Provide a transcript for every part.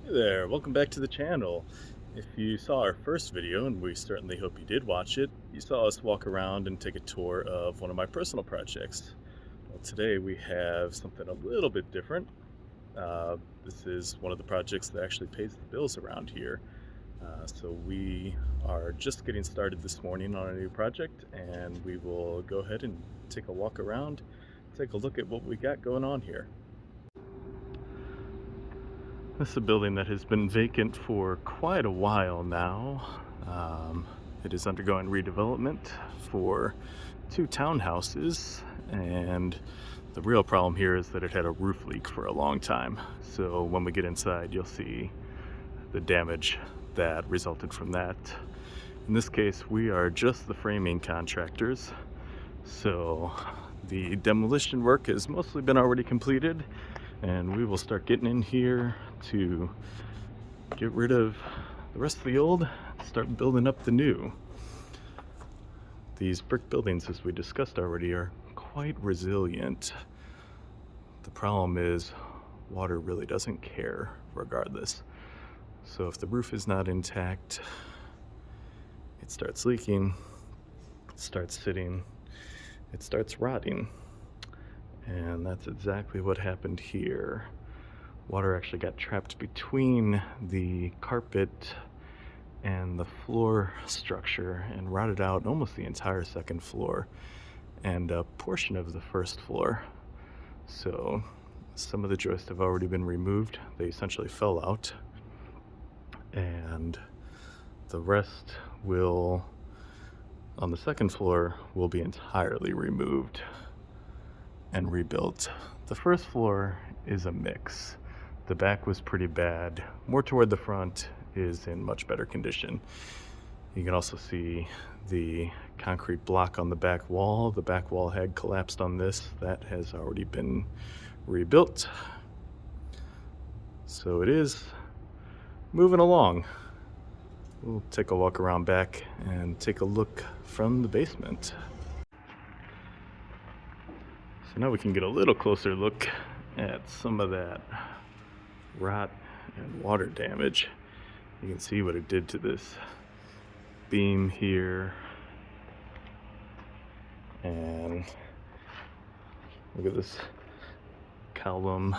Hey there, welcome back to the channel. If you saw our first video, and we certainly hope you did watch it, you saw us walk around and take a tour of one of my personal projects. Well, today we have something a little bit different. This is one of the projects that actually pays the bills around here. So we are just getting started this morning on a new project, and we will go ahead and take a walk around, take a look at what we got going on here. This is a building that has been vacant for quite a while now. It is undergoing redevelopment for 2 townhouses, and the real problem here is that it had a roof leak for a long time. So when we get inside, you'll see the damage that resulted from that. In this case, we are just the framing contractors, so the demolition work has mostly been already completed, and we will start getting in here to get rid of the rest of the old, start building up the new. These brick buildings, as we discussed already, are quite resilient. The problem is water really doesn't care regardless. So if the roof is not intact, it starts leaking, it starts sitting, it starts rotting. And that's exactly what happened here. Water actually got trapped between the carpet and the floor structure and rotted out almost the entire second floor and a portion of the first floor. So some of the joists have already been removed. They essentially fell out, and the rest will, on the second floor, will be entirely removed and rebuilt. The first floor is a mix. The back was pretty bad. More toward the front is in much better condition. You can also see the concrete block on the back wall. The back wall had collapsed on this. That has already been rebuilt. So it is moving along. We'll take a walk around back and take a look from the basement. So now we can get a little closer look at some of that rot and water damage. You can see what it did to this beam here. And look at this column.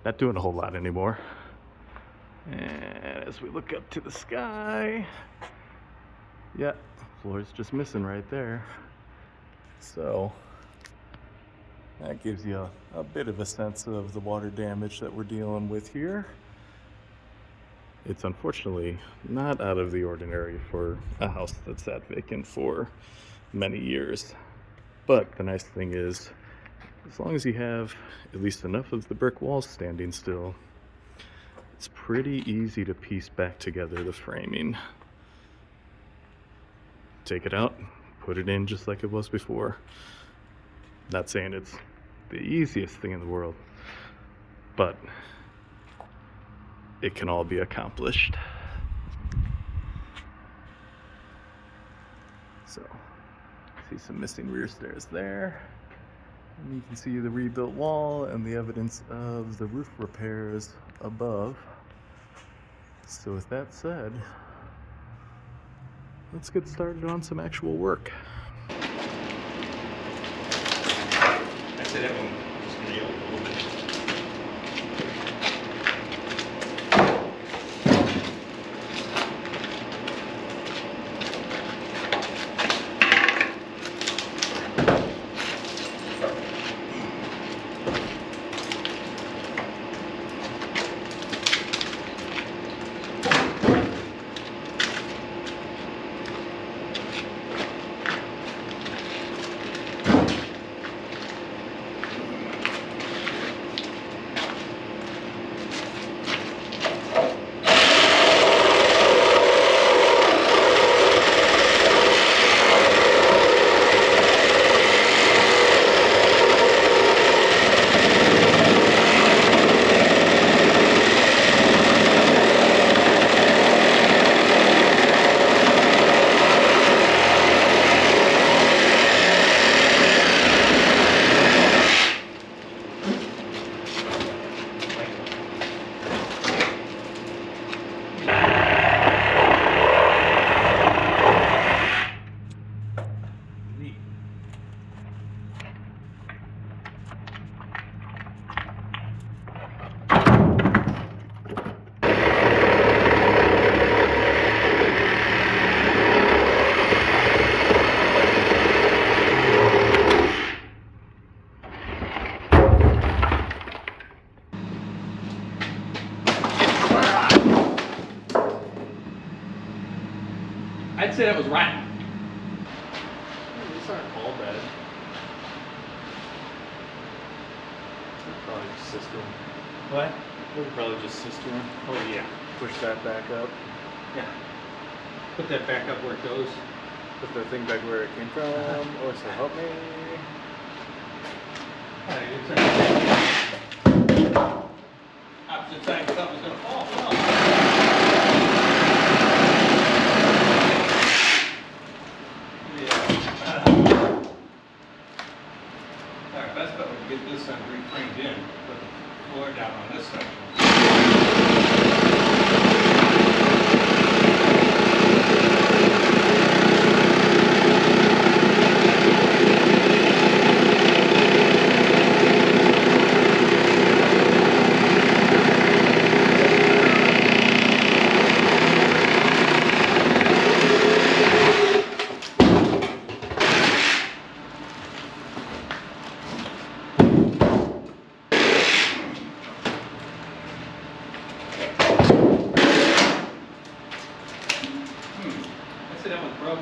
Not doing a whole lot anymore. And as we look up to the sky, yeah, the floor's just missing right there. So that gives you a bit of a sense of the water damage that we're dealing with here. It's unfortunately not out of the ordinary for a house that's sat vacant for many years. But the nice thing is, as long as you have at least enough of the brick walls standing still, it's pretty easy to piece back together the framing. Take it out, put it in just like it was before. Not saying it's the easiest thing in the world, but it can all be accomplished. So, see some missing rear stairs there. And you can see the rebuilt wall and the evidence of the roof repairs above. So with that said, let's get started on some actual work. That's it, everyone. Just gonna yell a little bit. say that was rotten. These aren't all bad. Probably just sister one. What? We'll probably just sister one. Oh yeah. Push that back up. Yeah. Put that back up where it goes. Put the thing back where it came from. Oh, so help me. Opposite side, something's gonna fall. Alright, best bet would get this one reframed in. Put the floor down on this section. I said that one's broke.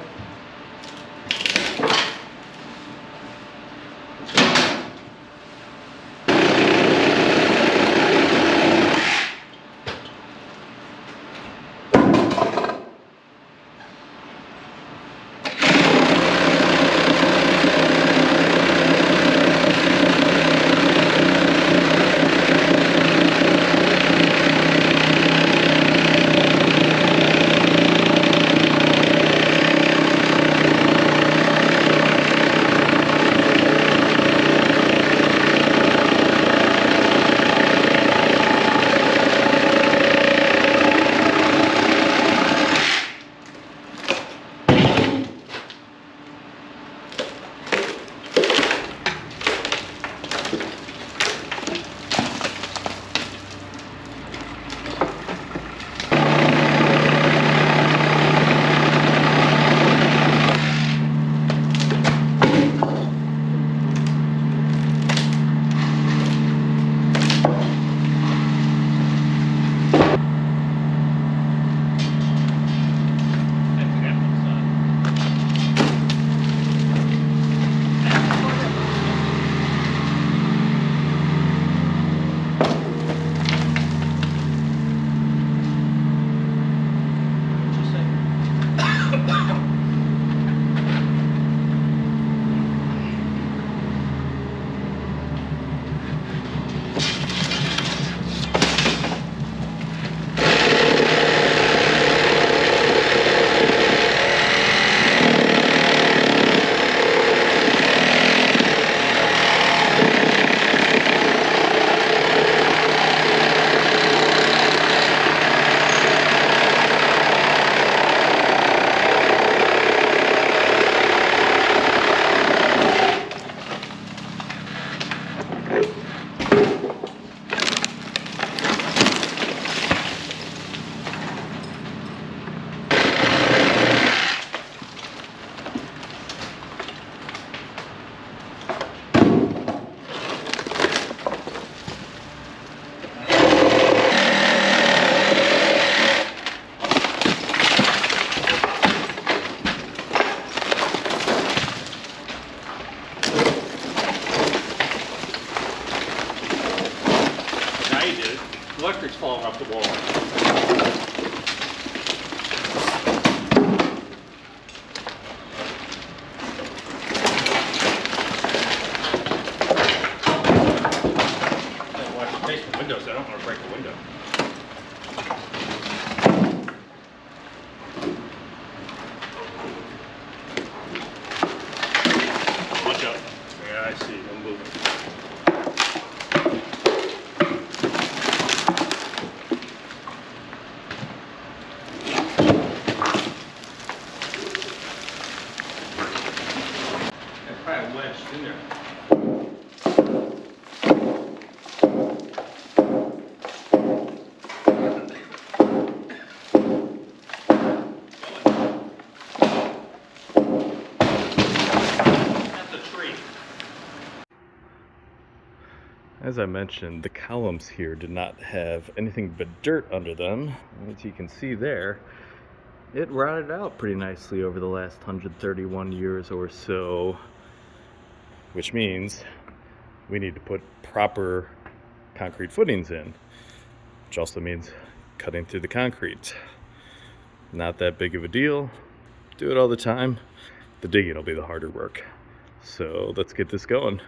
Electric's falling off the wall. Watch the basement windows. I don't want to break the window. Watch out. Yeah, I see. I'm moving. Probably wedged in there. That's a tree. As I mentioned, the columns here did not have anything but dirt under them. As you can see there, it rotted out pretty nicely over the last 131 years or so, which means we need to put proper concrete footings in, which also means cutting through the concrete. Not that big of a deal. Do it all the time. The digging will be the harder work. So let's get this going.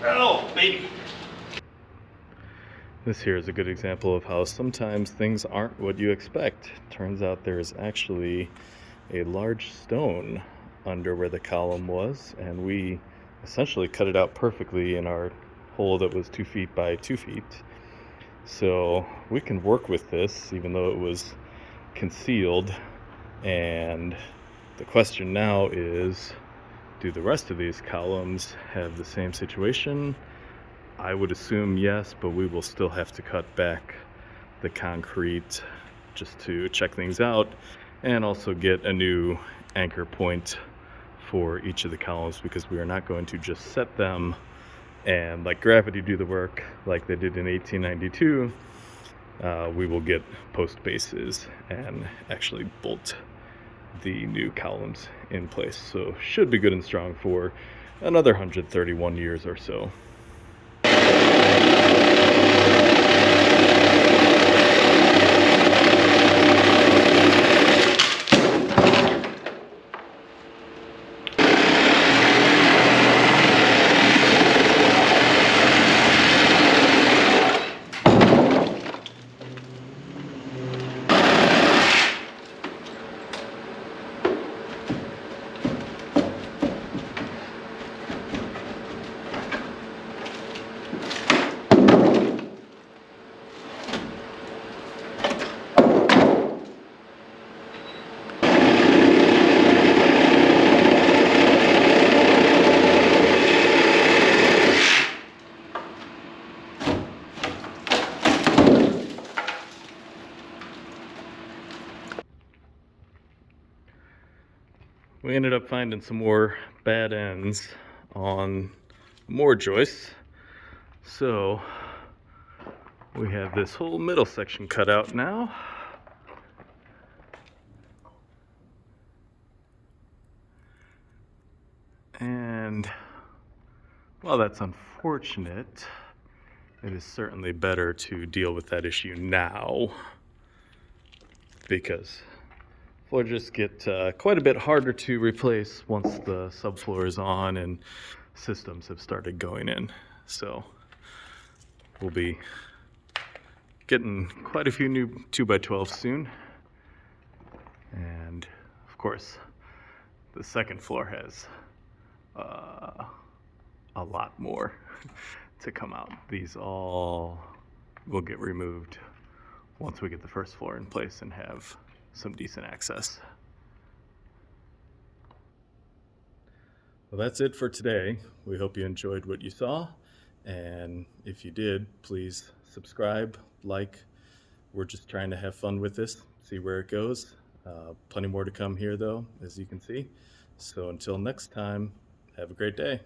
Oh, baby. This here is a good example of how sometimes things aren't what you expect. Turns out there's actually a large stone under where the column was, and we essentially cut it out perfectly in our hole that was 2 feet by 2 feet. So we can work with this even though it was concealed. And the question now is, do the rest of these columns have the same situation? I would assume yes, but we will still have to cut back the concrete just to check things out, and also get a new anchor point for each of the columns, because we are not going to just set them and let gravity do the work like they did in 1892. We will get post bases and actually bolt the new columns in place. So should be good and strong for another 131 years or so. we ended up finding some more bad ends on more joists. So we have this whole middle section cut out now. And while that's unfortunate, it is certainly better to deal with that issue now, because floors just get quite a bit harder to replace once the subfloor is on and systems have started going in. So we'll be getting quite a few new 2x12s soon. And of course, the second floor has a lot more to come out. These all will get removed once we get the first floor in place and have some decent access. Well, that's it for today. We hope you enjoyed what you saw, and if you did, please subscribe, like. We're just trying to have fun with this, see where it goes. Plenty more to come here though, as you can see. So until next time, have a great day.